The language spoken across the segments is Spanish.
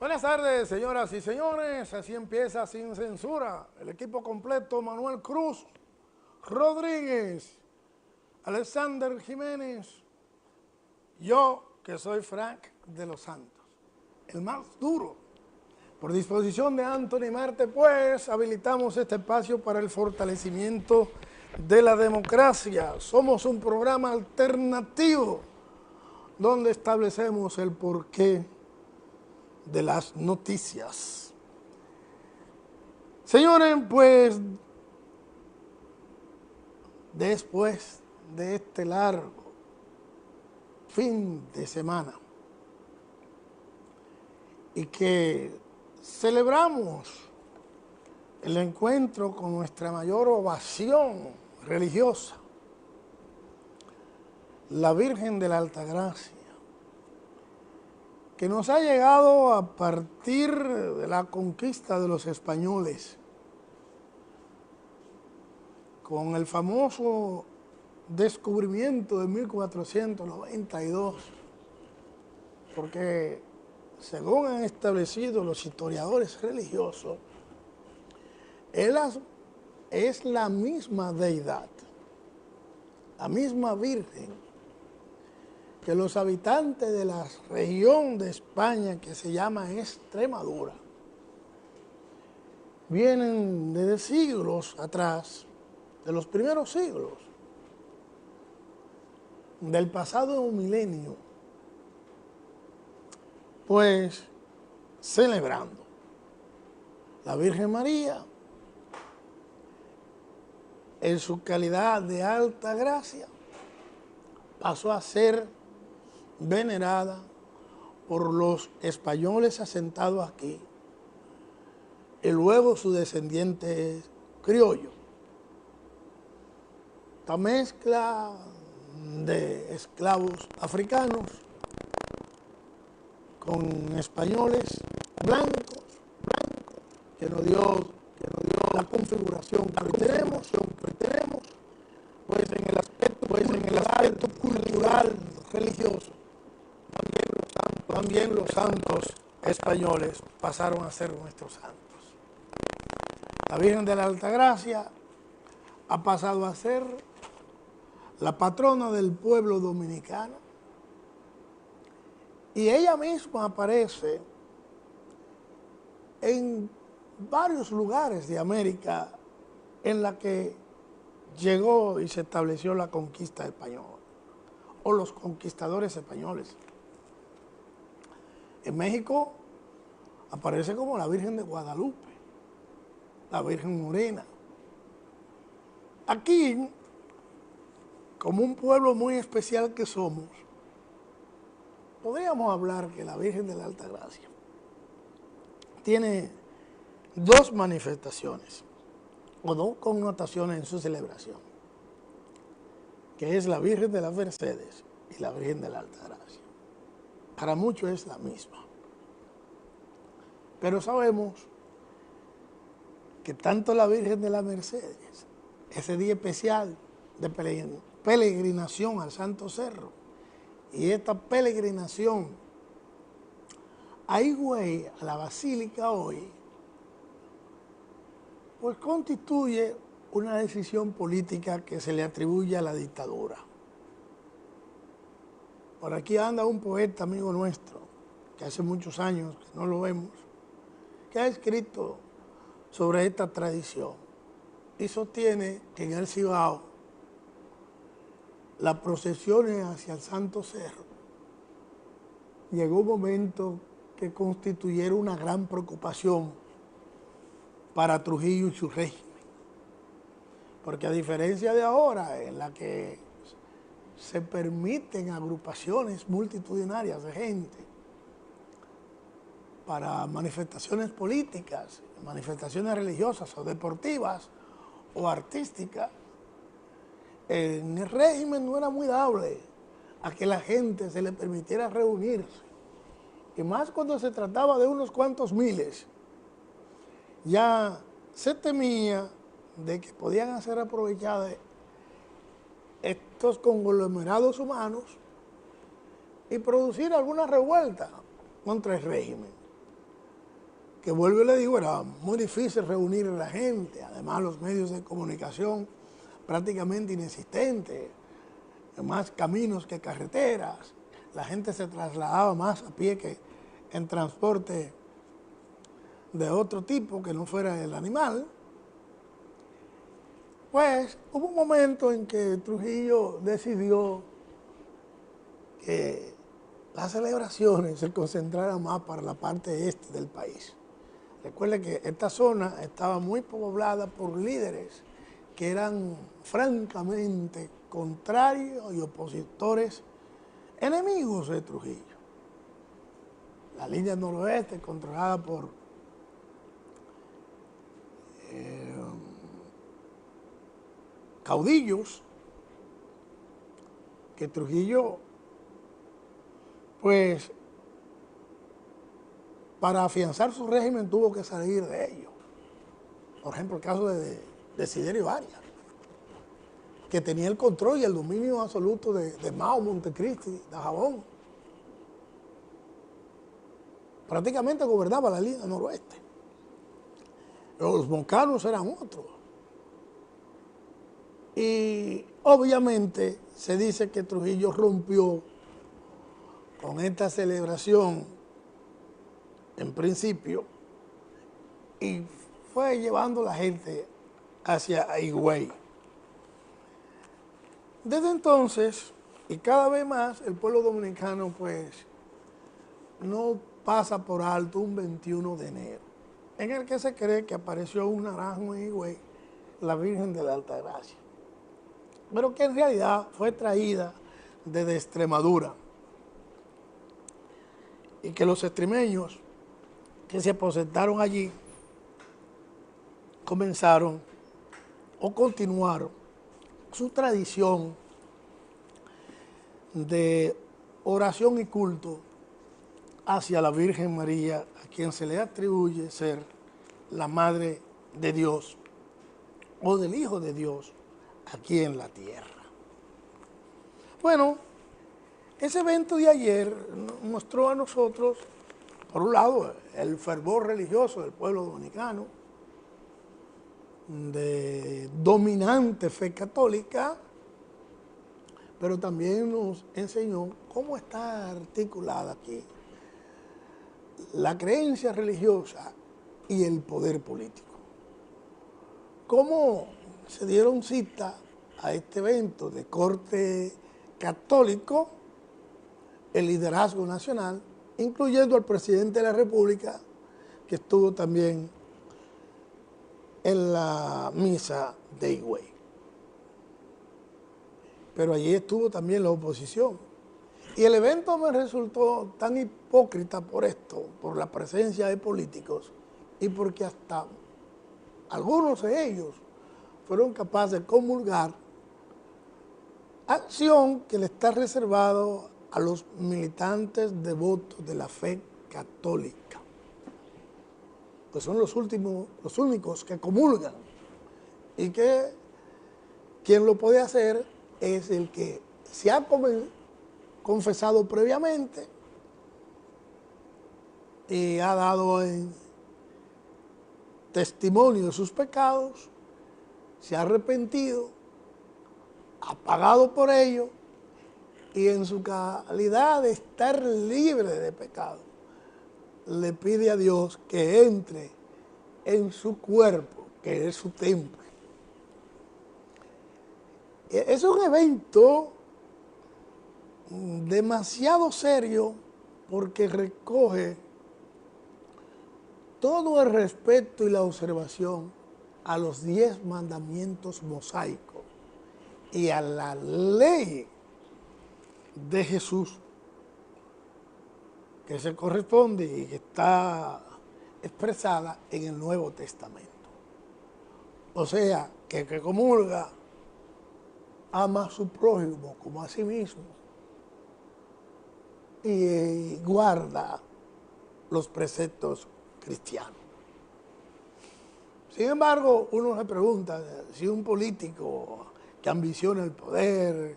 Buenas tardes, señoras y señores. Así empieza Sin Censura. El equipo completo: Manuel Cruz Rodríguez, Alexander Jiménez, yo, que soy Frank de los Santos, el más duro. Por disposición de Anthony Marte, pues, habilitamos este espacio para el fortalecimiento de la democracia. Somos un programa alternativo donde establecemos el porqué de las noticias. Señores, pues, después de este largo fin de semana y que celebramos el encuentro con nuestra mayor ovación religiosa, la Virgen de la Altagracia, que nos ha llegado a partir de la conquista de los españoles, con el famoso descubrimiento de 1492, porque según han establecido los historiadores religiosos, él es la misma deidad, la misma Virgen, que los habitantes de la región de España que se llama Extremadura vienen desde siglos atrás, de los primeros siglos, del pasado milenio, pues celebrando. La Virgen María, en su calidad de alta gracia, pasó a ser venerada por los españoles asentados aquí, y luego su descendiente criollo. Esta mezcla de esclavos africanos con españoles blancos, que nos dio la configuración que hoy tenemos, pues en el aspecto cultural, religioso. También los santos españoles pasaron a ser nuestros santos. La Virgen de la Altagracia ha pasado a ser la patrona del pueblo dominicano, y ella misma aparece en varios lugares de América en la que llegó y se estableció la conquista española, o los conquistadores españoles. En México aparece como la Virgen de Guadalupe, la Virgen Morena. Aquí, como un pueblo muy especial que somos, podríamos hablar que la Virgen de la Altagracia tiene dos manifestaciones o dos connotaciones en su celebración, que es la Virgen de las Mercedes y la Virgen de la Altagracia. Para muchos es la misma, pero sabemos que tanto la Virgen de las Mercedes, ese día especial de peregrinación al Santo Cerro, y esta peregrinación a Higüey, a la Basílica hoy, pues constituye una decisión política que se le atribuye a la dictadura. Por aquí anda un poeta amigo nuestro, que hace muchos años que no lo vemos, que ha escrito sobre esta tradición y sostiene que en el Cibao las procesiones hacia el Santo Cerro llegó un momento que constituyera una gran preocupación para Trujillo y su régimen, porque a diferencia de ahora, en la que se permiten agrupaciones multitudinarias de gente para manifestaciones políticas, manifestaciones religiosas o deportivas o artísticas, en el régimen no era muy dable a que la gente se le permitiera reunirse, y más cuando se trataba de unos cuantos miles. Ya se temía de que podían ser aprovechadas estos conglomerados humanos y producir alguna revuelta contra el régimen. que vuelvo y le digo, era muy difícil reunir a la gente, además los medios de comunicación prácticamente inexistentes, más caminos que carreteras, la gente se trasladaba más a pie que en transporte de otro tipo que no fuera el animal. Pues hubo un momento en que Trujillo decidió que las celebraciones se concentraran más para la parte este del país. Recuerde que esta zona estaba muy poblada por líderes que eran francamente contrarios y opositores, enemigos de Trujillo. La línea noroeste controlada por caudillos, que Trujillo, pues, para afianzar su régimen tuvo que salir de ellos. Por ejemplo, el caso de Desiderio Arias, que tenía el control y el dominio absoluto de Mao, Montecristi, Dajabón. Prácticamente gobernaba la línea noroeste. Los moncanos eran otros. Y obviamente se dice que Trujillo rompió con esta celebración en principio y fue llevando a la gente hacia Higüey. Desde entonces, y cada vez más, el pueblo dominicano pues no pasa por alto un 21 de enero, en el que se cree que apareció un naranjo en Higüey, la Virgen de la Altagracia, pero que en realidad fue traída desde Extremadura, y que los extremeños que se aposentaron allí comenzaron o continuaron su tradición de oración y culto hacia la Virgen María, a quien se le atribuye ser la Madre de Dios o del Hijo de Dios aquí en la tierra. Bueno, ese evento de ayer mostró a nosotros, por un lado, el fervor religioso del pueblo dominicano, de dominante fe católica, pero también nos enseñó cómo está articulada aquí la creencia religiosa y el poder político. Cómo se dieron cita a este evento de corte católico el liderazgo nacional, incluyendo al presidente de la República, que estuvo también en la misa de Higüey. Pero allí estuvo también la oposición. Y el evento me resultó tan hipócrita por esto, por la presencia de políticos, y porque hasta algunos de ellos fueron capaces de comulgar acción que le está reservado a los militantes devotos de la fe católica, pues son los únicos que comulgan, y que quien lo puede hacer es el que se ha confesado previamente y ha dado en testimonio de sus pecados, se ha arrepentido, ha pagado por ello, y en su calidad de estar libre de pecado, le pide a Dios que entre en su cuerpo, que es su templo. Es un evento demasiado serio porque recoge todo el respeto y la observación a los 10 mandamientos mosaicos y a la ley de Jesús, que se corresponde y que está expresada en el Nuevo Testamento. O sea, que el que comulga ama a su prójimo como a sí mismo y guarda los preceptos cristianos. Sin embargo, uno se pregunta si un político que ambiciona el poder,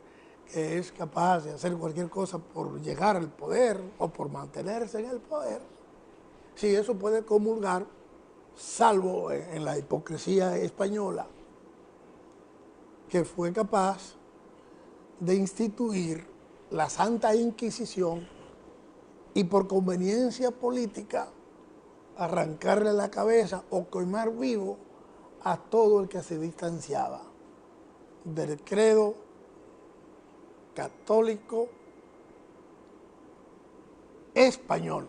que es capaz de hacer cualquier cosa por llegar al poder o por mantenerse en el poder, Sí, eso puede comulgar, salvo en la hipocresía española, que fue capaz de instituir la Santa Inquisición y por conveniencia política arrancarle la cabeza o quemar vivo a todo el que se distanciaba del credo católico español,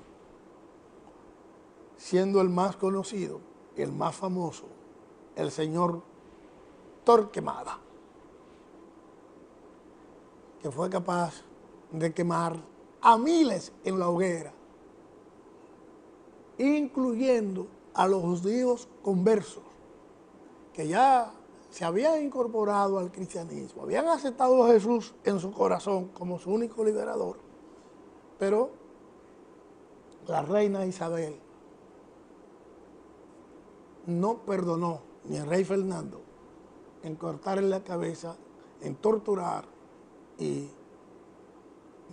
siendo el más conocido y el más famoso el señor Torquemada, que fue capaz de quemar a miles en la hoguera, incluyendo a los judíos conversos, que ya se habían incorporado al cristianismo, habían aceptado a Jesús en su corazón como su único liberador, pero la reina Isabel no perdonó ni al rey Fernando en cortarle la cabeza, en torturar y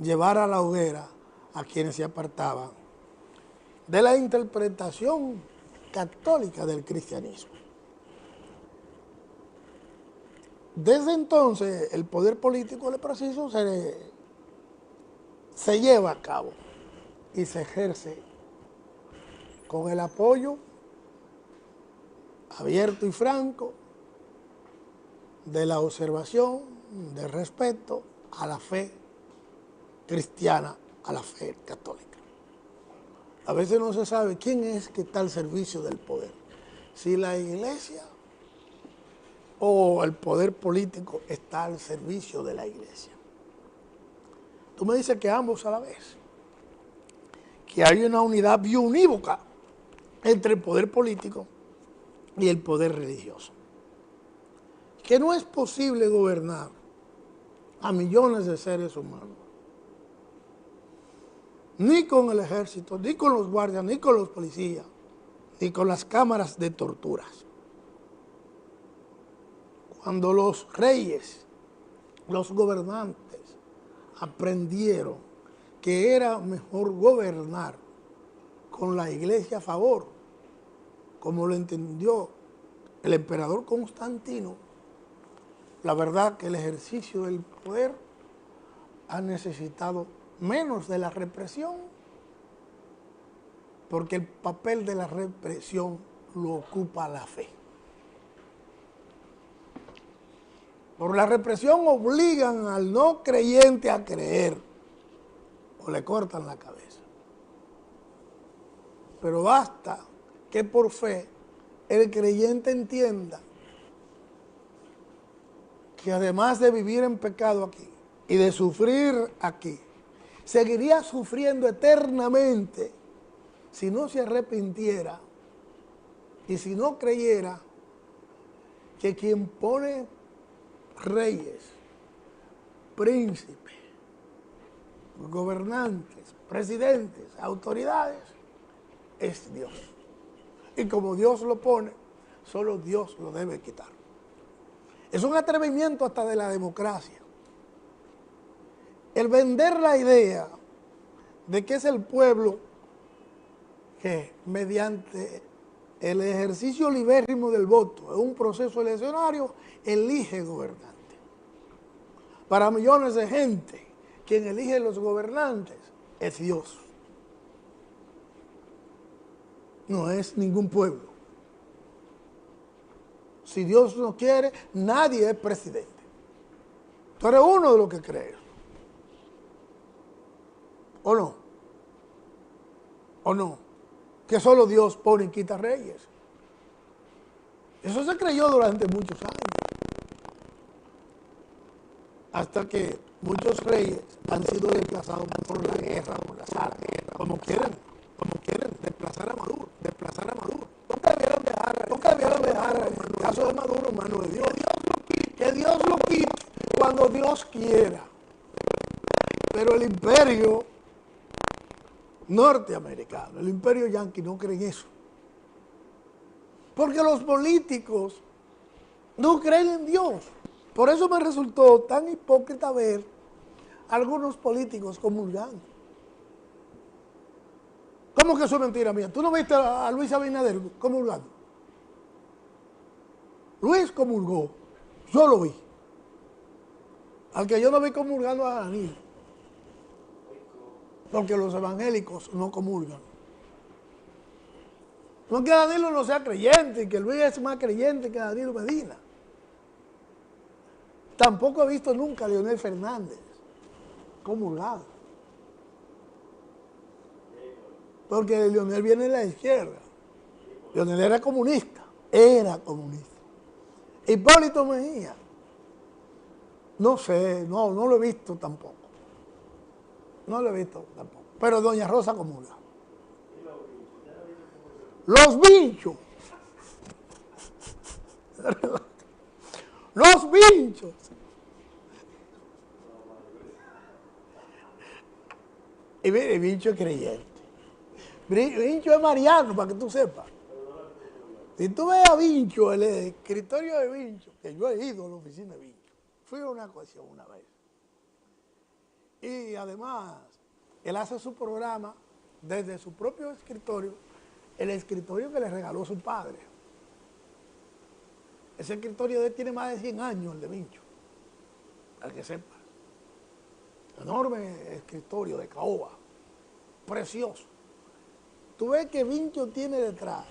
llevar a la hoguera a quienes se apartaban de la interpretación católica del cristianismo. Desde entonces el poder político del preciso se lleva a cabo y se ejerce con el apoyo abierto y franco de la observación, del respeto a la fe cristiana, a la fe católica. A veces no se sabe quién es que está al servicio del poder, si la iglesia o el poder político está al servicio de la iglesia. Tú me dices que ambos a la vez, que hay una unidad biunívoca entre el poder político y el poder religioso, que no es posible gobernar a millones de seres humanos, ni con el ejército, ni con los guardias, ni con los policías, ni con las cámaras de torturas. Cuando los reyes, los gobernantes, aprendieron que era mejor gobernar con la iglesia a favor, como lo entendió el emperador Constantino, la verdad que el ejercicio del poder ha necesitado menos de la represión, porque el papel de la represión lo ocupa la fe. Por la represión obligan al no creyente a creer o le cortan la cabeza. Pero basta que por fe el creyente entienda que además de vivir en pecado aquí y de sufrir aquí, seguiría sufriendo eternamente si no se arrepintiera y si no creyera que quien pone reyes, príncipes, gobernantes, presidentes, autoridades, es Dios. Y como Dios lo pone, solo Dios lo debe quitar. Es un atrevimiento hasta de la democracia el vender la idea de que es el pueblo que mediante el ejercicio libérrimo del voto en un proceso eleccionario elige gobernante. Para millones de gente, quien elige los gobernantes es Dios. No es ningún pueblo. Si Dios no quiere, nadie es presidente. Tú eres uno de los que crees. ¿O no? ¿O no? Que solo Dios pone y quita reyes. Eso se creyó durante muchos años. Hasta que muchos reyes han sido desplazados por la guerra, por las armas, como quieren desplazar a Maduro. Nunca debieron dejar el caso de Maduro en manos de Dios. Que Dios lo quite cuando Dios quiera. Pero el imperio norteamericano, el imperio yanqui, no cree en eso. Porque los políticos no creen en Dios. Por eso me resultó tan hipócrita ver a algunos políticos comulgando. ¿Cómo que eso es mentira mía? ¿Tú no viste a Luis Abinader comulgando? Luis comulgó, yo lo vi. Al que yo no vi comulgando a Danilo, porque los evangélicos no comulgan. No es que Danilo no sea creyente, que Luis es más creyente que Danilo Medina. Tampoco he visto nunca a Leonel Fernández comulgado. Porque Leonel viene de la izquierda. Leonel era comunista. Hipólito Mejía. No sé, no lo he visto tampoco. No lo he visto tampoco. Pero doña Rosa comulga. Los Vinchos. Los Vinchos. Y mire, Vincho es creyente. Vincho es mariano, para que tú sepas. Si tú ves a Vincho, el escritorio de Vincho, que yo he ido a la oficina de Vincho, fui a una ocasión una vez. Y además, él hace su programa desde su propio escritorio, el escritorio que le regaló su padre. Ese escritorio de él tiene más de 100 años, el de Vincho, para que sepa. Enorme escritorio de caoba, precioso. Tú ves que Vincho tiene detrás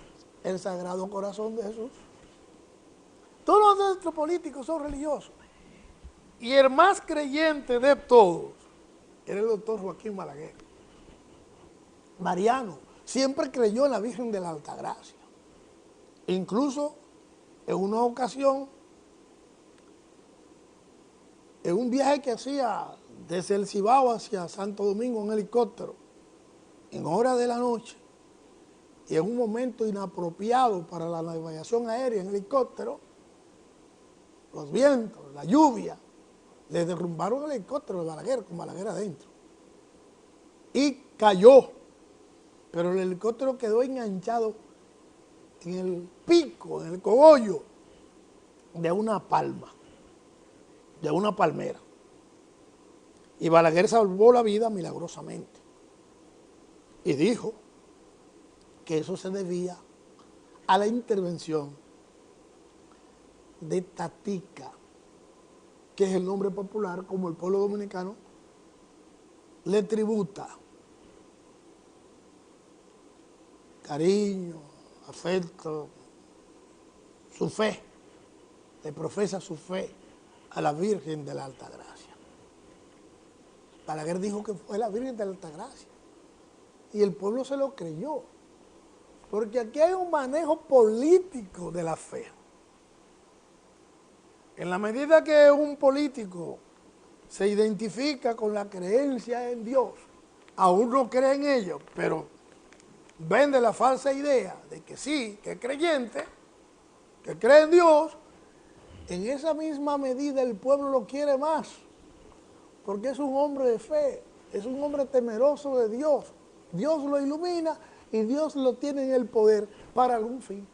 el Sagrado Corazón de Jesús. Todos nuestros políticos son religiosos. Y el más creyente de todos era el doctor Joaquín Balaguer. Mariano siempre creyó en la Virgen de la Altagracia. Incluso en una ocasión, en un viaje que hacía desde el Cibao hacia Santo Domingo en helicóptero, en horas de la noche, y en un momento inapropiado para la navegación aérea en helicóptero, los vientos, la lluvia, le derrumbaron el helicóptero de Balaguer, con Balaguer adentro. Y cayó, pero el helicóptero quedó enganchado en el pico, en el cogollo de una palma, de una palmera. Y Balaguer salvó la vida milagrosamente. Y dijo que eso se debía a la intervención de Tatica, que es el nombre popular como el pueblo dominicano le tributa cariño, afecto, su fe, le profesa su fe a la Virgen de la Altagracia. Balaguer dijo que fue la Virgen de la Altagracia y el pueblo se lo creyó, porque aquí hay un manejo político de la fe. En la medida que un político se identifica con la creencia en Dios, aún no cree en ello, pero vende la falsa idea de que sí, que es creyente, que cree en Dios, en esa misma medida el pueblo lo quiere más, porque es un hombre de fe, es un hombre temeroso de Dios. Dios lo ilumina y Dios lo tiene en el poder para algún fin.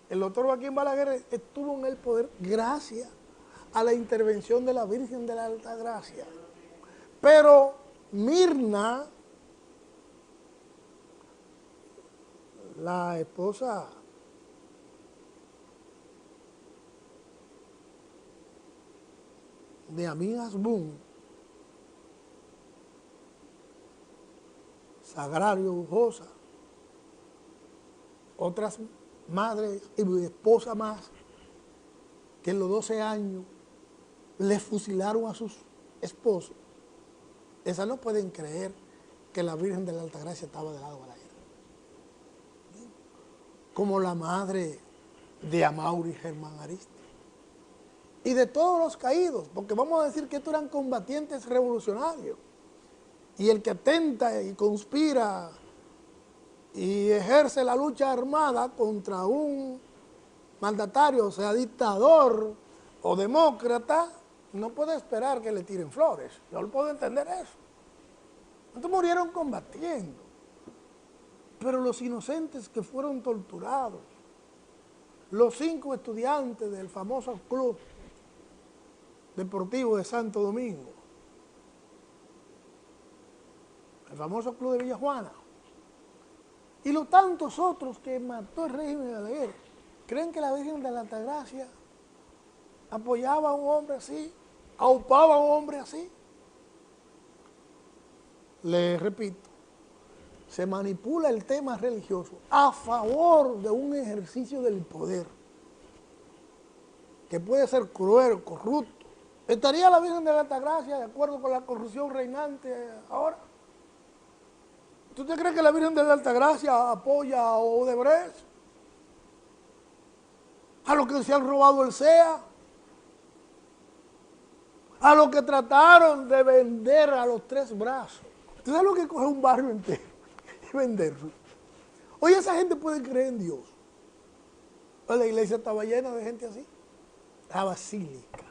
El doctor Joaquín Balaguer estuvo en el poder gracias a la intervención de la Virgen de la Altagracia. Pero Mirna, la esposa de Amin Hasbún, Sagrario Bujosa, otras madres y mi esposa más, que en los 12 años le fusilaron a sus esposos, esas no pueden creer que la Virgen de la Altagracia estaba del lado de Balaguer. Como la madre de Amaury Germán Ariste. Y de todos los caídos, porque vamos a decir que estos eran combatientes revolucionarios. Y el que atenta y conspira y ejerce la lucha armada contra un mandatario, o sea, dictador o demócrata, no puede esperar que le tiren flores. Yo no puedo entender eso. Estos murieron combatiendo. Pero los inocentes que fueron torturados, los 5 estudiantes del famoso club deportivo de Santo Domingo, el famoso club de Villajuana, y los tantos otros que mató el régimen de Balaguer, creen que la Virgen de la Altagracia apoyaba a un hombre así, aupaba a un hombre así. Les repito, se manipula el tema religioso a favor de un ejercicio del poder que puede ser cruel, corrupto. ¿Estaría la Virgen de la Altagracia de acuerdo con la corrupción reinante ahora? ¿Tú te crees que la Virgen de la Altagracia apoya a Odebrecht? ¿A los que se han robado el SEA? ¿A los que trataron de vender a los tres brazos? ¿Tú sabes lo que coge un barrio entero y venderlo? Hoy esa gente puede creer en Dios. La iglesia estaba llena de gente así. La basílica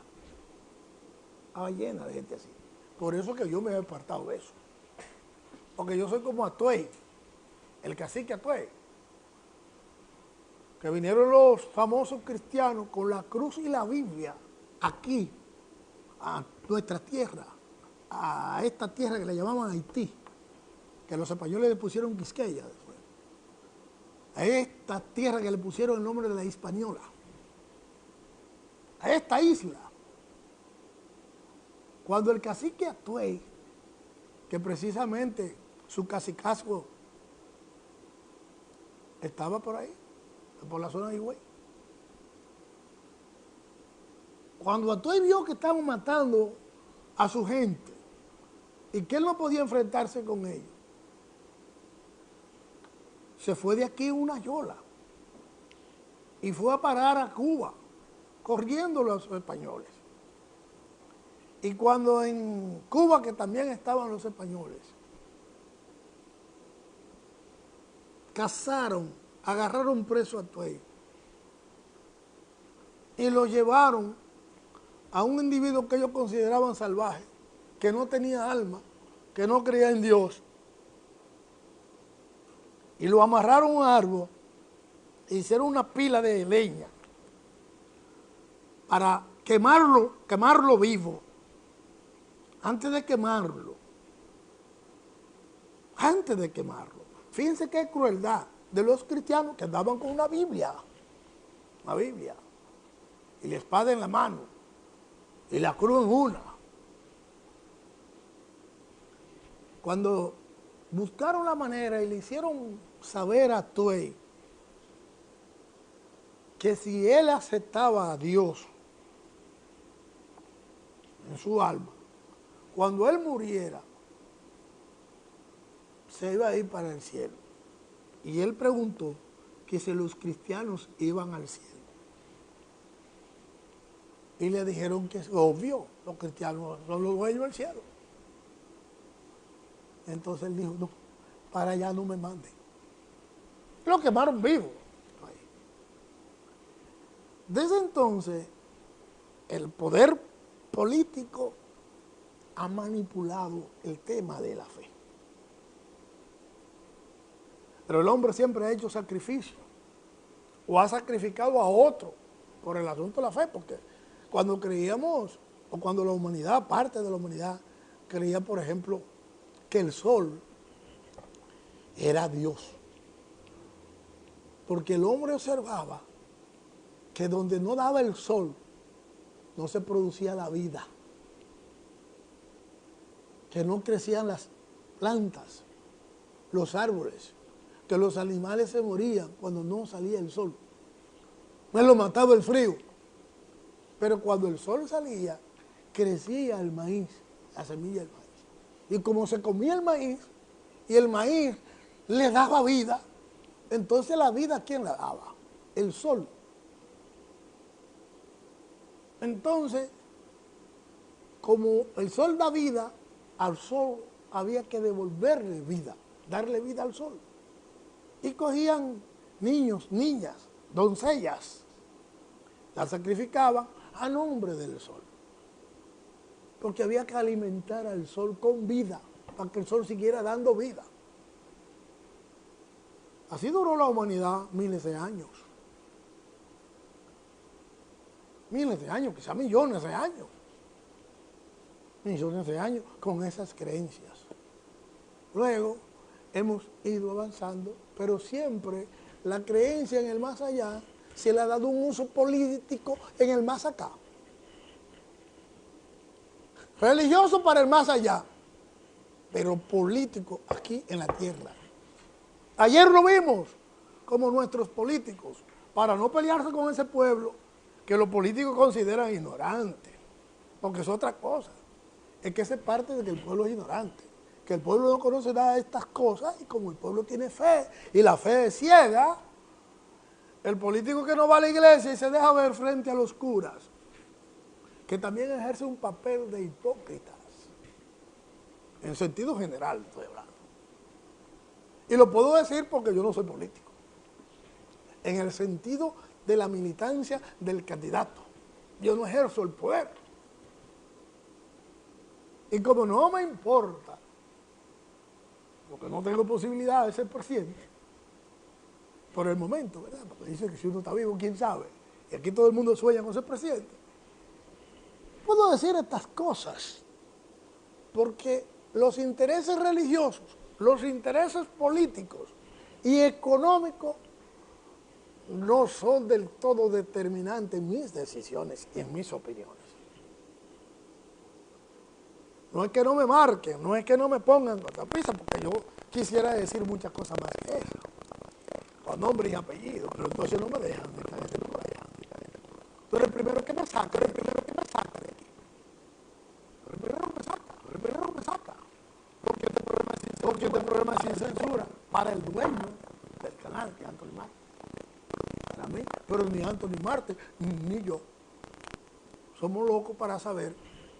estaba llena de gente así. Por eso que yo me he apartado de eso. Porque yo soy como Atuey, el cacique Atuey. Que vinieron los famosos cristianos con la cruz y la Biblia aquí, a nuestra tierra, a esta tierra que le llamaban Haití, que los españoles le pusieron Quisqueya después. A esta tierra que le pusieron el nombre de la Hispaniola. A esta isla. Cuando el cacique Atuey, que precisamente su cacicazgo estaba por ahí, por la zona de Higüey. Cuando Atuey vio que estaban matando a su gente y que él no podía enfrentarse con ellos, se fue de aquí en una yola y fue a parar a Cuba, corriendo los españoles. Y cuando en Cuba, que también estaban los españoles, cazaron, agarraron preso a Atuey y lo llevaron a un individuo que ellos consideraban salvaje, que no tenía alma, que no creía en Dios, y lo amarraron a un árbol e hicieron una pila de leña para quemarlo vivo. Antes de quemarlo, fíjense qué crueldad de los cristianos que andaban con una Biblia, y la espada en la mano, y la cruz en una. Cuando buscaron la manera y le hicieron saber a Atuey que si él aceptaba a Dios en su alma, cuando él muriera, se iba a ir para el cielo. Y él preguntó que si los cristianos iban al cielo. Y le dijeron que es obvio, los cristianos son los dueños del cielo. Entonces él dijo, no, para allá no me manden. Lo quemaron vivo. Desde entonces, el poder político ha manipulado el tema de la fe. Pero el hombre siempre ha hecho sacrificio o ha sacrificado a otro por el asunto de la fe, porque cuando creíamos, o cuando la humanidad, parte de la humanidad, creía, por ejemplo, que el sol era Dios. Porque el hombre observaba que donde no daba el sol, no se producía la vida. Que no crecían las plantas, los árboles, que los animales se morían cuando no salía el sol. No lo mataba el frío. Pero cuando el sol salía, crecía el maíz, la semilla del maíz. Y como se comía el maíz, y el maíz le daba vida, entonces la vida, ¿quién la daba? El sol. Entonces, como el sol da vida, al sol había que devolverle vida, darle vida al sol. Y cogían niños, niñas, doncellas, las sacrificaban a nombre del sol. Porque había que alimentar al sol con vida, para que el sol siguiera dando vida. Así duró la humanidad miles de años. Miles de años, quizás millones de años. Millones de años con esas creencias. Luego hemos ido avanzando, pero siempre la creencia en el más allá se le ha dado un uso político en el más acá. Religioso para el más allá, pero político aquí en la tierra. Ayer lo vimos como nuestros políticos, para no pelearse con ese pueblo, que los políticos consideran ignorante, porque es otra cosa. Es que se parte de que el pueblo es ignorante, que el pueblo no conoce nada de estas cosas, y como el pueblo tiene fe, y la fe es ciega, el político que no va a la iglesia y se deja ver frente a los curas, que también ejerce un papel de hipócritas, en sentido general estoy hablando. Y lo puedo decir porque yo no soy político, en el sentido de la militancia del candidato. Yo no ejerzo el poder. Y como no me importa, porque no tengo posibilidad de ser presidente, por el momento, ¿verdad? Porque dice que si uno está vivo, ¿quién sabe? Y aquí todo el mundo sueña con ser presidente. Puedo decir estas cosas porque los intereses religiosos, los intereses políticos y económicos no son del todo determinantes en mis decisiones y en mis opiniones. No es que no me marquen, no es que no me pongan cortapisa, porque yo quisiera decir muchas cosas más que eso, con nombre y apellido, pero entonces no me dejan de caer por allá. Tú eres el primero que me saca, tú eres el primero que me saca de aquí. Tú eres el primero que me saca, tú eres el primero que me saca. Porque este programa es sin censura para el dueño del canal, que es Anthony Marte. Para mí, pero ni Anthony Marte, ni yo. Somos locos para saber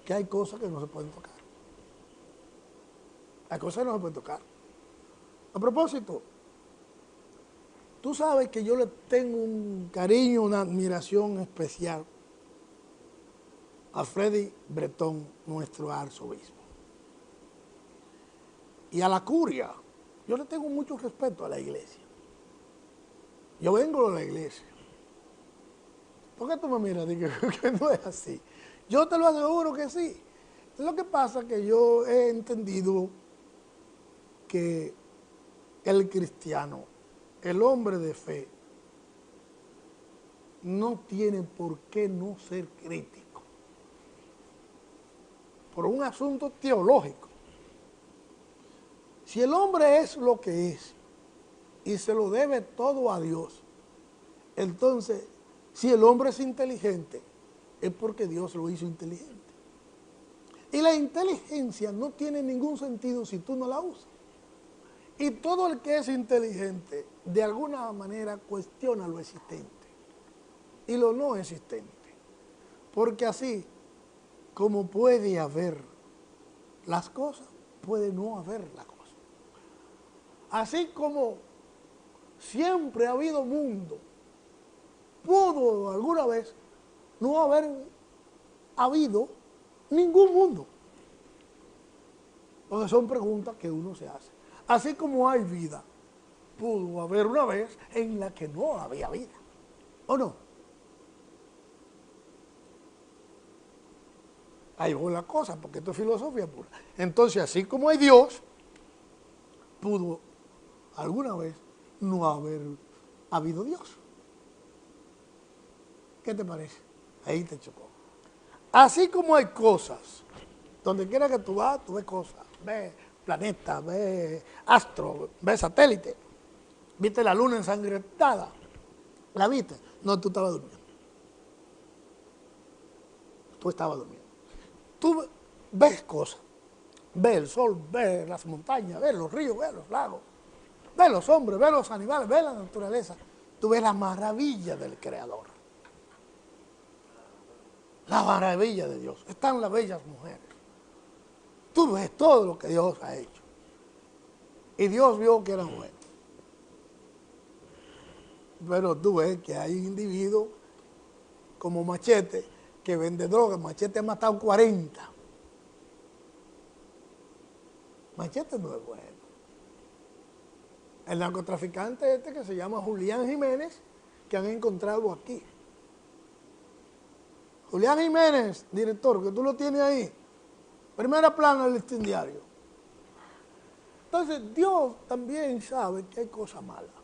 que hay cosas que no se pueden tocar. Hay cosas que no se pueden tocar. A propósito, tú sabes que yo le tengo un cariño, una admiración especial a Freddy Bretón, nuestro arzobispo. Y a la curia. Yo le tengo mucho respeto a la iglesia. Yo vengo de la iglesia. ¿Por qué tú me miras? Digo que no es así. Yo te lo aseguro que sí. Lo que pasa es que yo he entendido que el cristiano, el hombre de fe, no tiene por qué no ser crítico. Por un asunto teológico. Si el hombre es lo que es y se lo debe todo a Dios, entonces, si el hombre es inteligente, es porque Dios lo hizo inteligente. Y la inteligencia no tiene ningún sentido si tú no la usas. Y todo el que es inteligente, de alguna manera, cuestiona lo existente y lo no existente. Porque así, como puede haber las cosas, puede no haber la cosa. Así como siempre ha habido mundo, pudo alguna vez no haber habido ningún mundo. Porque son preguntas que uno se hace. Así como hay vida, pudo haber una vez en la que no había vida. ¿O no? Ahí va la cosa, porque esto es filosofía pura. Entonces, así como hay Dios, pudo alguna vez no haber habido Dios. ¿Qué te parece? Ahí te chocó. Así como hay cosas, donde quiera que tú vas, tú ves cosas. Ves planetas, ves astros, ves satélites. ¿Viste la luna ensangrentada? ¿La viste? No, tú estabas durmiendo. Tú estabas durmiendo. Tú ves cosas. Ves el sol, ves las montañas, ves los ríos, ves los lagos. Ves los hombres, ves los animales, ves la naturaleza. Tú ves la maravilla del Creador. La maravilla de Dios. Están las bellas mujeres. Tú ves todo lo que Dios ha hecho. Y Dios vio que era bueno. Pero tú ves que hay individuos como Machete que vende droga. Machete ha matado 40. Machete no es bueno. El narcotraficante este que se llama Julián Jiménez, que han encontrado aquí. Julián Jiménez, director, que tú lo tienes ahí. Primera plana del Listín Diario. Entonces Dios también sabe que hay cosas malas.